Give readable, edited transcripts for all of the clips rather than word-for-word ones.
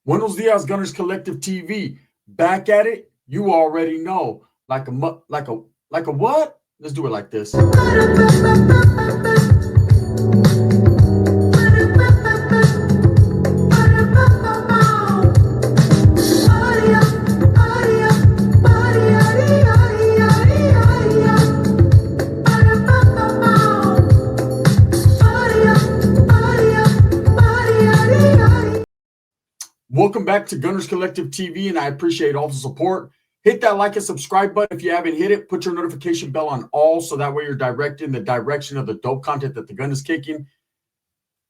Buenos dias, Gunners Collective TV. Back at it. You already know. Like a what? Let's do it like this. Welcome back to Gunners Collective TV, and I appreciate all the support. Hit that like and subscribe button if you haven't hit it. Put your notification bell on all so that way you're directed in the direction of the dope content that the gun is kicking.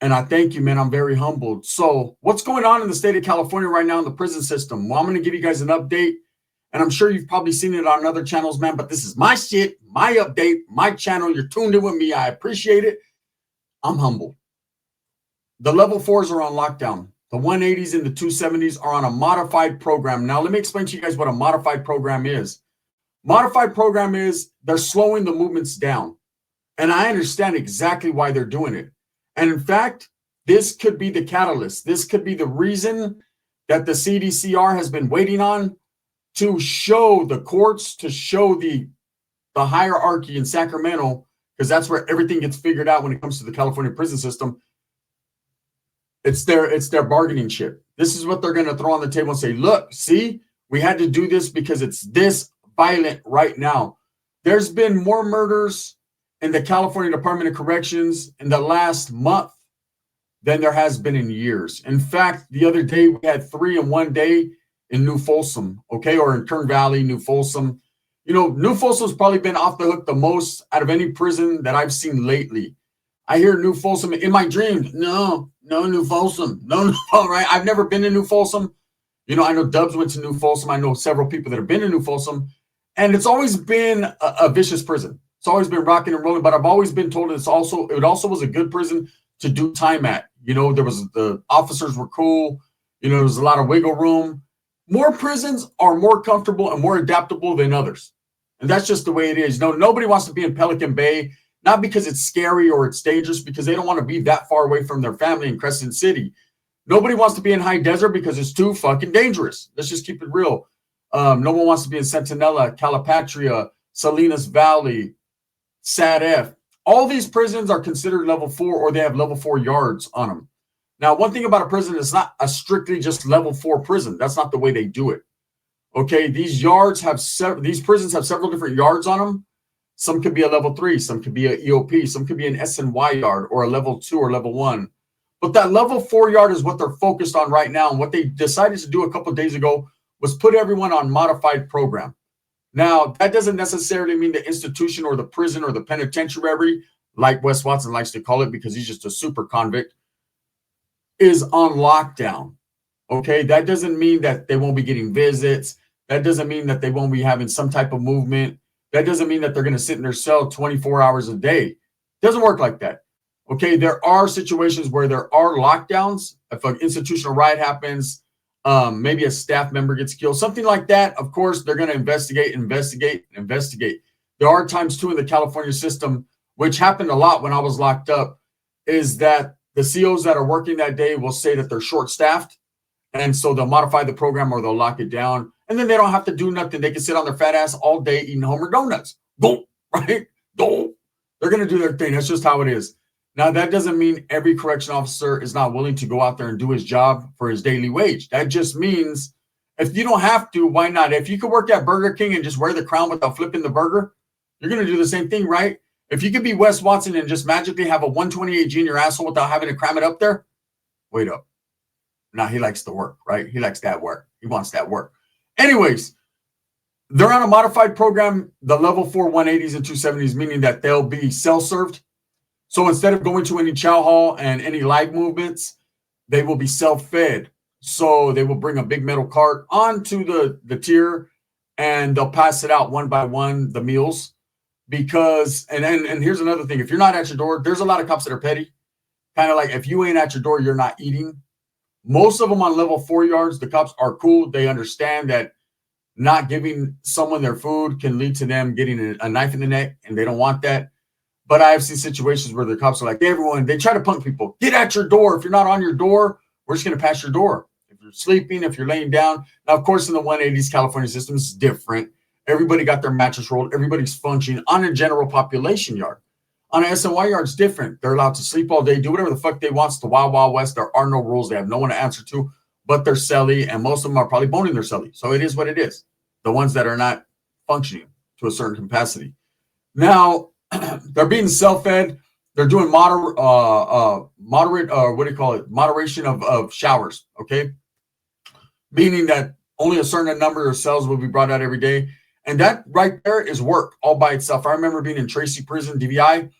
And I thank you, man. I'm very humbled. So what's going on in the state of California right now in the prison system? Well, I'm going to give you guys an update, and I'm sure you've probably seen it on other channels, man, but this is my shit, my update, my channel. You're tuned in with me. I appreciate it. I'm humbled. The level 4s are on lockdown. The 180s and the 270s are on a modified program. Now, let me explain to you guys what a modified program is. Modified program is they're slowing the movements down. And I understand exactly why they're doing it. And in fact, this could be the catalyst. This could be the reason that the CDCR has been waiting on to show the courts, to show the hierarchy in Sacramento, because that's where everything gets figured out when it comes to the California prison system. It's their bargaining chip. This is what they're going to throw on the table and say, look, see, we had to do this because it's this violent right now. There's been more murders in the California Department of Corrections in the last month than there has been in years. In fact, the other day we had 3 in one day in New Folsom, okay, or in Kern Valley, New Folsom. You know, New Folsom's probably been off the hook the most out of any prison that I've seen lately. I hear New Folsom in my dreams. No, New Folsom. No, right? I've never been to New Folsom. You know, I know Dubs went to New Folsom. I know several people that have been to New Folsom. And it's always been a vicious prison. It's always been rocking and rolling. But I've always been told it also was a good prison to do time at. You know, the officers were cool. You know, there was a lot of wiggle room. More prisons are more comfortable and more adaptable than others. And that's just the way it is. No, nobody wants to be in Pelican Bay. Not because it's scary or it's dangerous, because they don't want to be that far away from their family in Crescent City. Nobody wants to be in High Desert because it's too fucking dangerous. Let's just keep it real. No one wants to be in Centinela, Calipatria, Salinas Valley, Sad F. All these prisons are considered level 4, or they have level 4 yards on them. Now, one thing about a prison is not a strictly just level 4 prison. That's not the way they do it. Okay, these prisons have several different yards on them. Some could be a level 3, some could be an EOP, some could be an SNY yard or a level 2 or level 1. But that level 4 yard is what they're focused on right now. And what they decided to do a couple of days ago was put everyone on modified program. Now, that doesn't necessarily mean the institution or the prison or the penitentiary, like Wes Watson likes to call it because he's just a super convict, is on lockdown. Okay, that doesn't mean that they won't be getting visits. That doesn't mean that they won't be having some type of movement. That doesn't mean that they're going to sit in their cell 24 hours a day. It doesn't work like that. Okay, there are situations where there are lockdowns. If an institutional riot happens, maybe a staff member gets killed, something like that, of course, they're going to investigate. There are times, too, in the California system, which happened a lot when I was locked up, is that the COs that are working that day will say that they're short-staffed, and so they'll modify the program or they'll lock it down. And then they don't have to do nothing. They can sit on their fat ass all day eating Homer Donuts. Boom, right? Boom. They're going to do their thing. That's just how it is. Now, that doesn't mean every correction officer is not willing to go out there and do his job for his daily wage. That just means if you don't have to, why not? If you could work at Burger King and just wear the crown without flipping the burger, you're going to do the same thing, right? If you could be Wes Watson and just magically have a 128G in your asshole without having to cram it up there, wait up. Now, he likes the work, right? He likes that work. He wants that work. Anyways, they're on a modified program, the level 4 180s and 270s, meaning that they'll be self-served. So instead of going to any chow hall and any live movements, they will be self-fed. So they will bring a big metal cart onto the tier, and they'll pass it out one by one, the meals. Because, and here's another thing. If you're not at your door, there's a lot of cops that are petty. Kind of like if you ain't at your door, you're not eating. Most of them on level 4 yards, the cops are cool. They understand that not giving someone their food can lead to them getting a knife in the neck, and they don't want that. But I have seen situations where the cops are like, hey, everyone, they try to punk people. Get at your door. If you're not on your door, we're just going to pass your door. If you're sleeping, if you're laying down. Now, of course, in the 180s California system is different. Everybody got their mattress rolled. Everybody's functioning on a general population yard. On an SNY yard, it's different. They're allowed to sleep all day, do whatever the fuck they want. It's the Wild Wild West. There are no rules. They have no one to answer to but their celly, and most of them are probably boning their celly. So it is what it is. The ones that are not functioning to a certain capacity. Now, they're being self-fed. They're doing moderate, what do you call it? Moderation of showers, okay? Meaning that only a certain number of cells will be brought out every day. And that right there is work all by itself. I remember being in Tracy Prison, DVI,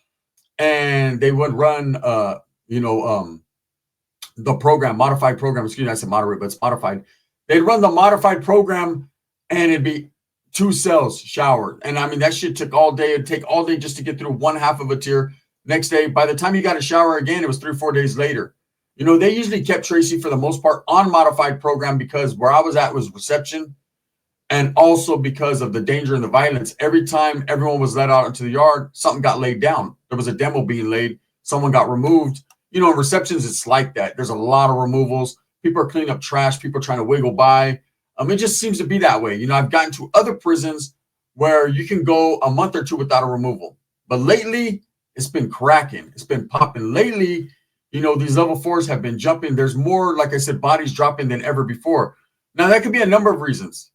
and they would run, the program, modified program. Excuse me, I said moderate, but it's modified. They'd run the modified program, and it'd be 2 cells showered. And I mean, that shit took all day. It'd take all day just to get through one half of a tier. Next day, by the time you got a shower again, it was 3 or 4 days later. You know, they usually kept Tracy for the most part on modified program because where I was at was reception. And also because of the danger and the violence, every time everyone was let out into the yard, something got laid down. There was a demo being laid. Someone got removed. You know, in receptions, it's like that. There's a lot of removals. People are cleaning up trash. People are trying to wiggle by. It just seems to be that way. You know, I've gotten to other prisons where you can go a month or 2 without a removal. But lately, it's been cracking. It's been popping. Lately, you know, these level 4s have been jumping. There's more, like I said, bodies dropping than ever before. Now, that could be a number of reasons.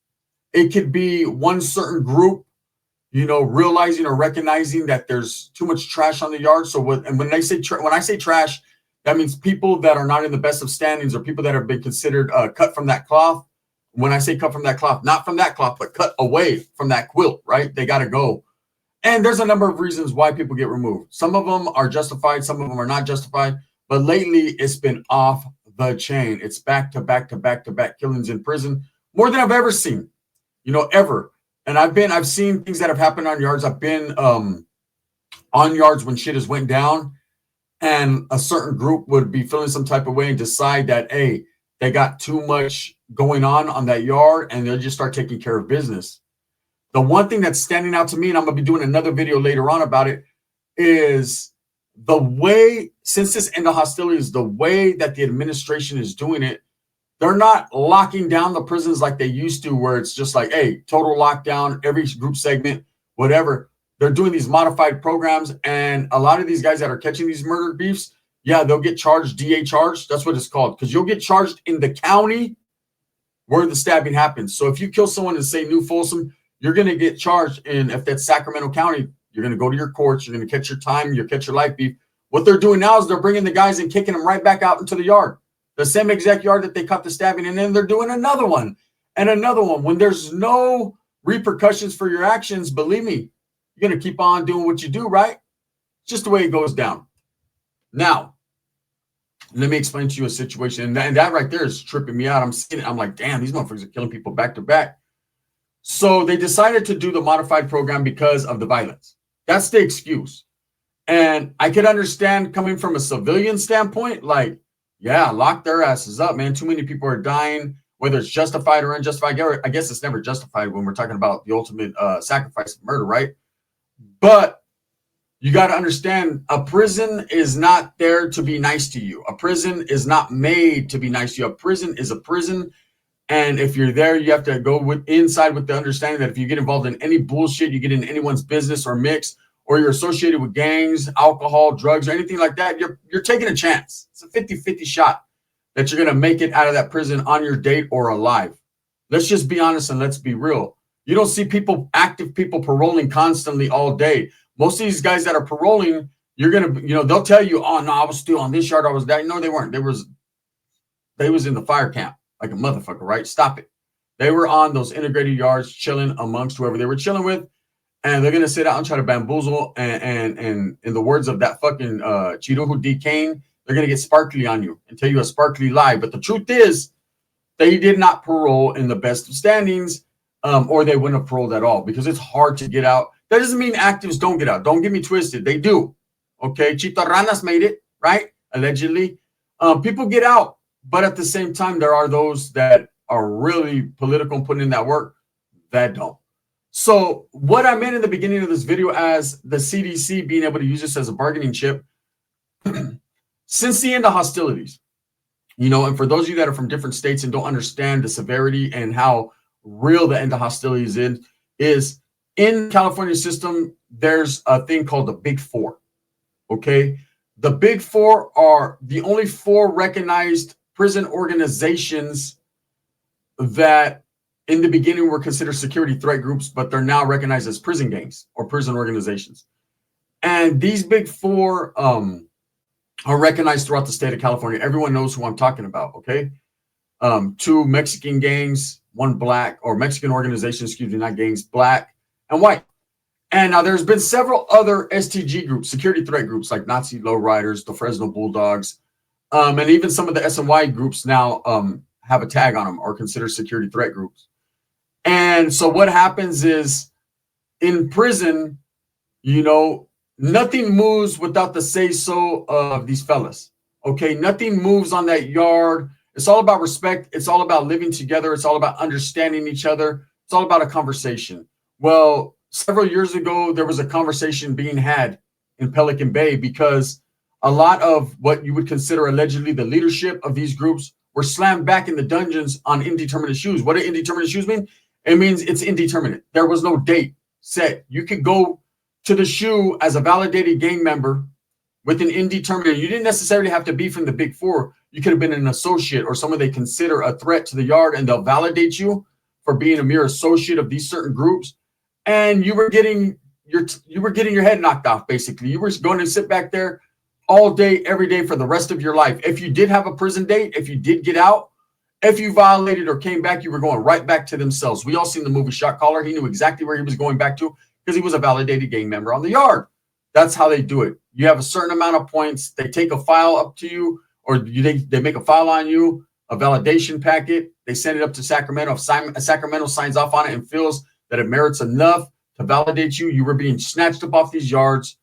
It could be one certain group, you know, realizing or recognizing that there's too much trash on the yard. So when I say trash, that means people that are not in the best of standings or people that have been considered cut from that cloth. When I say cut from that cloth, not from that cloth, but cut away from that quilt, right? They got to go. And there's a number of reasons why people get removed. Some of them are justified. Some of them are not justified. But lately, it's been off the chain. It's back to back to back to back killings in prison, more than I've ever seen, you know, ever. And I've seen things that have happened on yards. I've been on yards when shit has went down and a certain group would be feeling some type of way and decide that, hey, they got too much going on that yard and they'll just start taking care of business. The one thing that's standing out to me, and I'm going to be doing another video later on about it, is the way, since this end of hostilities, the way that the administration is doing it. They're not locking down the prisons like they used to, where it's just like, hey, total lockdown, every group segment, whatever. They're doing these modified programs. And a lot of these guys that are catching these murder beefs, yeah, they'll get charged, DA charged. That's what it's called. Because you'll get charged in the county where the stabbing happens. So if you kill someone in, say, New Folsom, you're going to get charged. And if that's Sacramento County, you're going to go to your courts. You're going to catch your time. You'll catch your life beef. What they're doing now is they're bringing the guys and kicking them right back out into the yard. The same exact yard that they caught the stabbing, and then they're doing another one and another one. When there's no repercussions for your actions, believe me, you're going to keep on doing what you do, right? It's just the way it goes down. Now, let me explain to you a situation, and that right there is tripping me out. I'm seeing it. I'm like, damn, these motherfuckers are killing people back to back. So they decided to do the modified program because of the violence. That's the excuse. And I could understand coming from a civilian standpoint, like, yeah, lock their asses up, man. Too many people are dying, whether it's justified or unjustified. I guess it's never justified when we're talking about the ultimate sacrifice of murder, right? But you got to understand, a prison is not there to be nice to you. A prison is not made to be nice to you. A prison is a prison. And if you're there, you have to go inside with the understanding that if you get involved in any bullshit, you get in anyone's business or mix, or you're associated with gangs, alcohol, drugs, or anything like that, you're taking a chance. It's a 50-50 shot that you're going to make it out of that prison on your date or alive. Let's just be honest and let's be real. You don't see active people paroling constantly all day. Most of these guys that are paroling, you're going to, they'll tell you, oh, no, I was still on this yard. I was there. No, they weren't. They was in the fire camp like a motherfucker, right? Stop it. They were on those integrated yards chilling amongst whoever they were chilling with. And they're going to sit out and try to bamboozle. And in the words of that fucking Chiruhu D. Kane, they're going to get sparkly on you and tell you a sparkly lie. But the truth is, they did not parole in the best of standings, or they wouldn't have paroled at all, because it's hard to get out. That doesn't mean actives don't get out. Don't get me twisted. They do. Okay. Chito Ranas made it, right? Allegedly. People get out. But at the same time, there are those that are really political and putting in that work that don't. So what I meant in the beginning of this video as the CDC being able to use this as a bargaining chip, since the end of hostilities, And for those of you that are from different states and don't understand the severity and how real the end of hostilities is in California system, there's a thing called the Big Four. Okay. The Big Four are the only 4 recognized prison organizations that in the beginning were considered security threat groups, but they're now recognized as prison gangs or prison organizations. And these Big Four are recognized throughout the state of California. Everyone knows who I'm talking about, okay? 2 Mexican gangs, 1 black, or Mexican organizations, excuse me, not gangs, black and white. And now there's been several other STG groups, security threat groups, like Nazi Lowriders, the Fresno Bulldogs, and even some of the SNY groups now have a tag on them or consider security threat groups. And so what happens is in prison, nothing moves without the say-so of these fellas. Okay, nothing moves on that yard. It's all about respect. It's all about living together. It's all about understanding each other. It's all about a conversation. Well, several years ago, there was a conversation being had in Pelican Bay because a lot of what you would consider allegedly the leadership of these groups were slammed back in the dungeons on indeterminate shoes. What do indeterminate shoes mean? It means it's indeterminate. There was no date set. You could go to the shoe as a validated gang member with an indeterminate. You didn't necessarily have to be from the Big Four. You could have been an associate or someone they consider a threat to the yard, and they'll validate you for being a mere associate of these certain groups. And you were getting your head knocked off, basically. You were going to sit back there all day, every day for the rest of your life. If you did have a prison date, if you did get out, if you violated or came back, you were going right back to themselves. We all seen the movie Shot Caller. He knew exactly where he was going back to because he was a validated gang member on the yard. That's how they do it. You have a certain amount of points. They take a file up to you, or they make a file on you, a validation packet. They send it up to Sacramento. If Sacramento signs off on it and feels that it merits enough to validate you, you were being snatched up off these yards,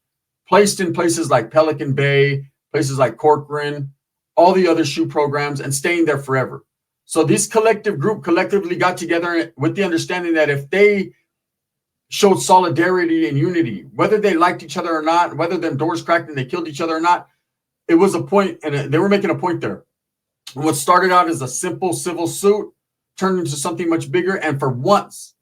placed in places like Pelican Bay, places like Corcoran, all the other SHU programs, and staying there forever. So this collective group collectively got together with the understanding that if they showed solidarity and unity, whether they liked each other or not, whether them doors cracked and they killed each other or not, it was a point, and they were making a point there. And what started out as a simple civil suit turned into something much bigger, and for once,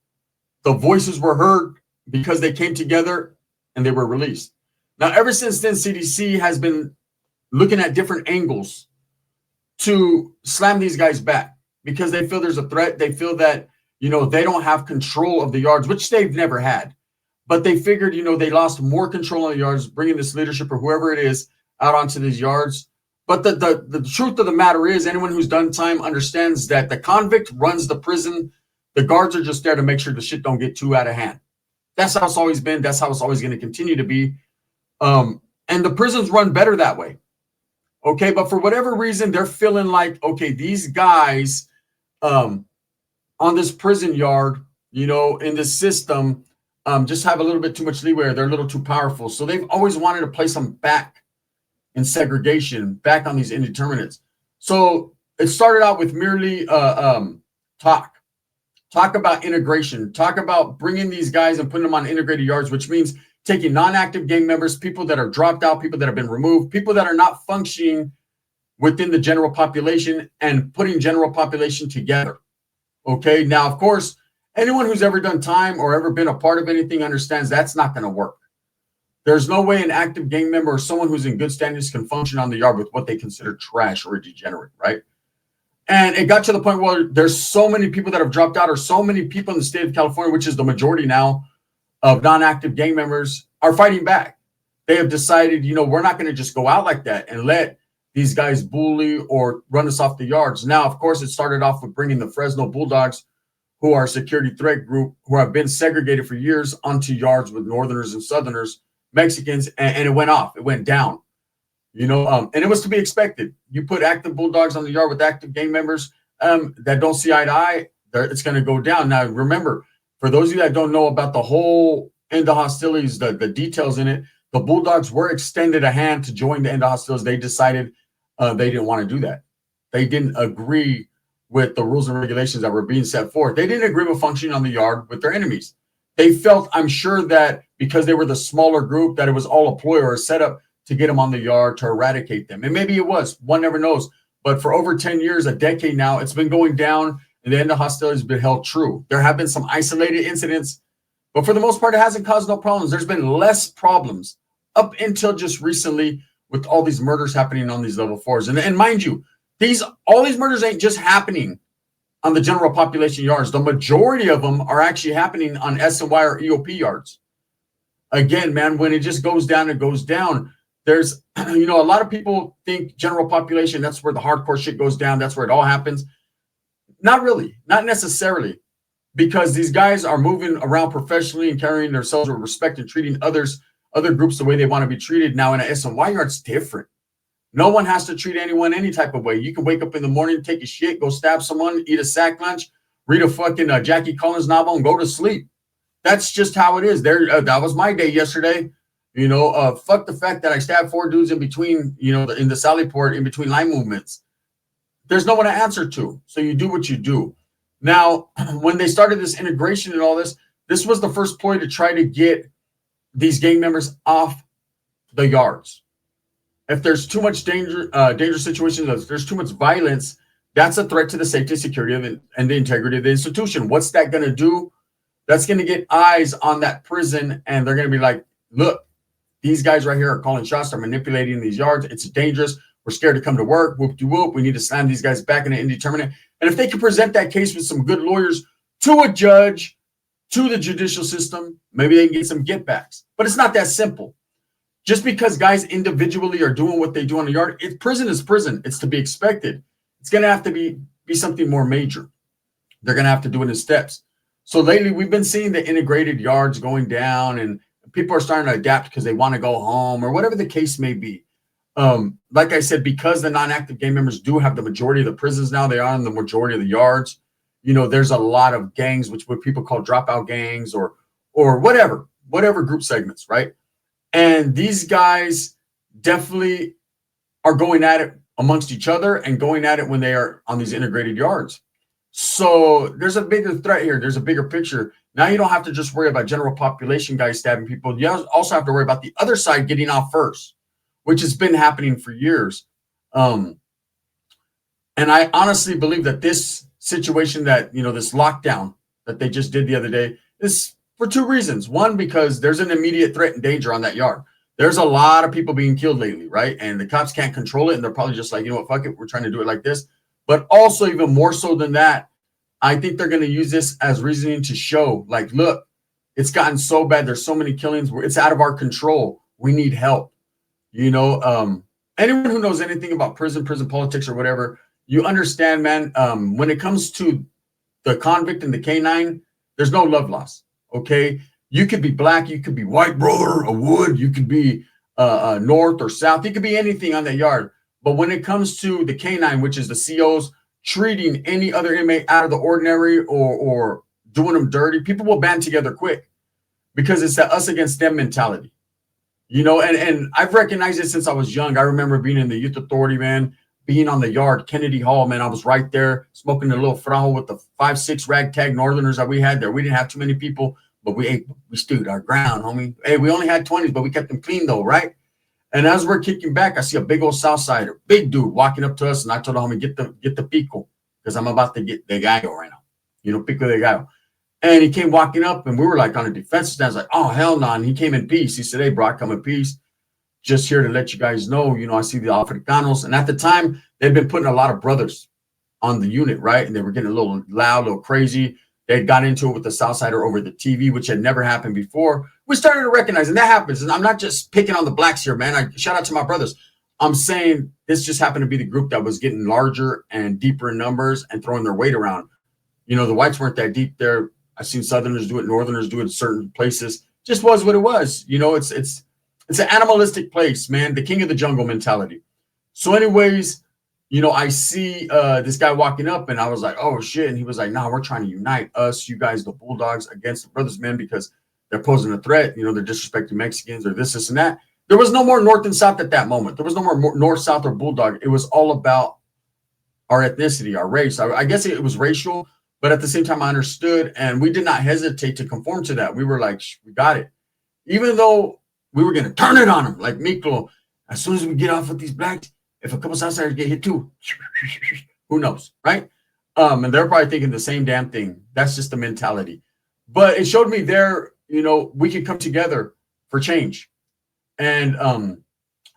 the voices were heard because they came together and they were released. Now, ever since then, CDC has been looking at different angles to slam these guys back because they feel there's a threat. They feel that, they don't have control of the yards, which they've never had. But they figured, they lost more control on the yards, bringing this leadership or whoever it is out onto these yards. But the truth of the matter is, anyone who's done time understands that the convict runs the prison. The guards are just there to make sure the shit don't get too out of hand. That's how it's always been. That's how it's always going to continue to be. And the prisons run better that way. Okay, but for whatever reason, they're feeling like, okay, these guys on this prison yard, in this system, just have a little bit too much leeway. They're a little too powerful. So they've always wanted to place them back in segregation, back on these indeterminates. So it started out with merely talk about integration, talk about bringing these guys and putting them on integrated yards, which means taking non-active gang members, people that are dropped out, people that have been removed, people that are not functioning within the general population, and putting general population together. Okay. Now, of course, anyone who's ever done time or ever been a part of anything understands that's not going to work. There's no way an active gang member or someone who's in good standings can function on the yard with what they consider trash or a degenerate, right? And it got to the point where there's so many people that have dropped out, or so many people in the state of California, which is the majority now of non-active gang members, are fighting back. They have decided, we're not going to just go out like that and let these guys bully or run us off the yards. Now, of course, it started off with bringing the Fresno Bulldogs, who are a security threat group, who have been segregated for years, onto yards with Northerners and Southerners, Mexicans, and it went off. It went down. And it was to be expected. You put active Bulldogs on the yard with active gang members that don't see eye to eye, it's going to go down. Now, remember, for those of you that don't know about the whole end of hostilities, the details in it, the Bulldogs were extended a hand to join the end of hostilities. They decided they didn't want to do that. They didn't agree with the rules and regulations that were being set forth. They didn't agree with functioning on the yard with their enemies. They felt, I'm sure, that because they were the smaller group, that it was all a ploy or a setup to get them on the yard, to eradicate them. And maybe it was. One never knows. But for over 10 years, a decade now, it's been going down, and the end of hostility has been held true. There have been some isolated incidents, but for the most part, it hasn't caused no problems. There's been less problems up until just recently with all these murders happening on these level 4s. And mind you, all these murders ain't just happening on the general population yards. The majority of them are actually happening on SNY or EOP yards. Again, man, when it just goes down, it goes down. There's, a lot of people think general population, that's where the hardcore shit goes down. That's where it all happens. Not really, not necessarily, because these guys are moving around professionally and carrying themselves with respect and treating other groups the way they want to be treated. Now in an SNY yard, it's different. No one has to treat anyone any type of way. You can wake up in the morning, take a shit, go stab someone, eat a sack lunch, read a fucking Jackie Collins novel, and go to sleep. That's just how it is. That was my day yesterday. Fuck the fact that I stabbed 4 dudes in between, in the Sally Port, in between line movements. There's no one to answer to. So you do what you do. Now, when they started this integration and all this was the first ploy to try to get these gang members off the yards. If there's too much dangerous situations, if there's too much violence, that's a threat to the safety, security, and the integrity of the institution. What's that going to do? That's going to get eyes on that prison, and they're going to be like, look, these guys right here are calling shots. They're manipulating these yards. It's dangerous. We're scared to come to work. Whoop-de-whoop. We need to slam these guys back into indeterminate. And if they can present that case with some good lawyers to a judge, to the judicial system, maybe they can get some get backs. But it's not that simple. Just because guys individually are doing what they do on the yard, prison is prison. It's to be expected. It's going to have to be something more major. They're going to have to do it in steps. So lately, we've been seeing the integrated yards going down, and people are starting to adapt because they want to go home or whatever the case may be. Like I said, because the non-active gang members do have the majority of the prisons now, they are in the majority of the yards. There's a lot of gangs, which what people call dropout gangs or whatever group segments, right? And these guys definitely are going at it amongst each other and going at it when they are on these integrated yards. So there's a bigger threat here. There's a bigger picture. Now you don't have to just worry about general population guys stabbing people. You also have to worry about the other side getting off first, which has been happening for years. And I honestly believe that this situation that, this lockdown that they just did the other day is for 2 reasons. One, because there's an immediate threat and danger on that yard. There's a lot of people being killed lately, right? And the cops can't control it. And they're probably just like, fuck it. We're trying to do it like this. But also, even more so than that, I think they're going to use this as reasoning to show, like, look, it's gotten so bad. There's so many killings. It's out of our control. We need help. Anyone who knows anything about prison politics or whatever, you understand, man, when it comes to the convict and the canine, there's no love lost, okay? You could be black. You could be white, brother, a wood. You could be north or south. You could be anything on that yard. But when it comes to the canine, which is the COs, treating any other inmate out of the ordinary or doing them dirty, people will band together quick because it's that us against them mentality. And I've recognized it since I was young. I remember being in the youth authority, man, being on the yard, Kennedy Hall, man. I was right there smoking a little frajo with the 5-6 ragtag northerners that we had there. We didn't have too many people, but we stood our ground, homie. Hey, we only had 20s, but we kept them clean though, right? And as we're kicking back, I see a big old Southsider, big dude walking up to us. And I told him, get the pico because I'm about to get the gallo right now. Pico de gallo. And he came walking up and we were like on a defensive stance, like, oh, hell no. And he came in peace. He said, hey, bro, I come in peace. Just here to let you guys know, I see the Africanos. And at the time, they'd been putting a lot of brothers on the unit, right? And they were getting a little loud, a little crazy. They got into it with the Southsider over the TV, which had never happened before. We started to recognize, and that happens. And I'm not just picking on the blacks here, man. Shout out to my brothers. I'm saying this just happened to be the group that was getting larger and deeper in numbers and throwing their weight around. The whites weren't that deep there. I've seen Southerners do it, Northerners do it in certain places. Just was what it was. It's an animalistic place, man. The king of the jungle mentality. So anyways, I see this guy walking up and I was like, oh shit. And he was like, nah, we're trying to unite us, you guys, the Bulldogs, against the brothers, man, because they're posing a threat. They're disrespecting Mexicans or this and that. There was no more North and South at that moment. There was no more North, South, or Bulldog. It was all about our ethnicity, our race. I guess it was racial, but at the same time, I understood, and we did not hesitate to conform to that. We were like, we got it. Even though we were going to turn it on them, like Miklo, as soon as we get off with these blacks, if a couple Southsiders get hit too, who knows, right? And they're probably thinking the same damn thing. That's just the mentality. But it showed me there, we could come together for change. And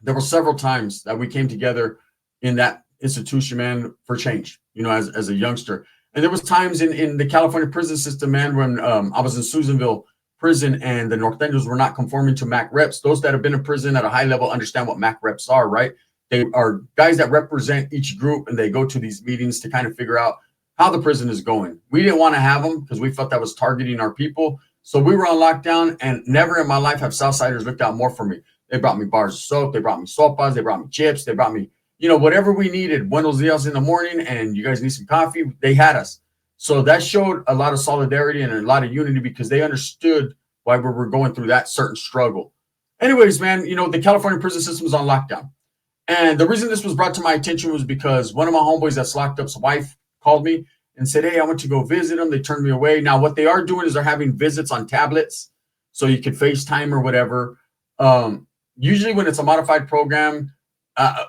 there were several times that we came together in that institution, man, for change, as a youngster. And there was times in the California prison system, man, when I was in Susanville prison and the Norteños were not conforming to MAC reps. Those that have been in prison at a high level understand what MAC reps are, right? They are guys that represent each group, and they go to these meetings to kind of figure out how the prison is going. We didn't want to have them because we felt that was targeting our people. So we were on lockdown, and never in my life have Southsiders looked out more for me. They brought me bars of soap. They brought me sopas. They brought me chips. They brought me, whatever we needed. Buenos dias in the morning, and you guys need some coffee. They had us. So that showed a lot of solidarity and a lot of unity because they understood why we were going through that certain struggle. Anyways, man, the California prison system is on lockdown. And the reason this was brought to my attention was because one of my homeboys that's locked up's wife called me and said, hey, I went to go visit them. They turned me away. Now, what they are doing is they're having visits on tablets so you can FaceTime or whatever. Usually when it's a modified program,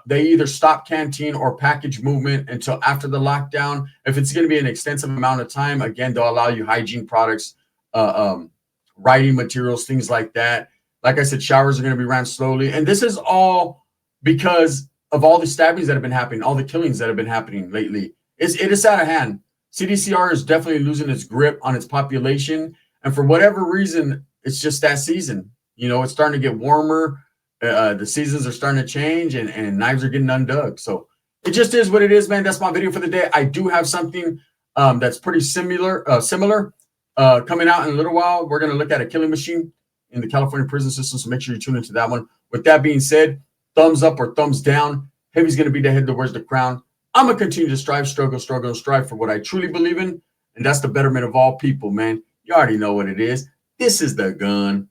they either stop canteen or package movement until after the lockdown. If it's going to be an extensive amount of time, again, they'll allow you hygiene products, writing materials, things like that. Like I said, showers are going to be ran slowly. And this is all because of all the stabbings that have been happening, all the killings that have been happening lately. It is out of hand. CDCR is definitely losing its grip on its population. And for whatever reason, it's just that season. It's starting to get warmer. The seasons are starting to change, and knives are getting undug. So it just is what it is, man. That's my video for the day. I do have something that's pretty similar coming out in a little while. We're going to look at a killing machine in the California prison system, so make sure you tune into that one. With that being said, thumbs up or thumbs down. Heavy's going to be the head that wears the crown. I'm going to continue to strive, struggle, and strive for what I truly believe in, and that's the betterment of all people, man. You already know what it is. This is the gun.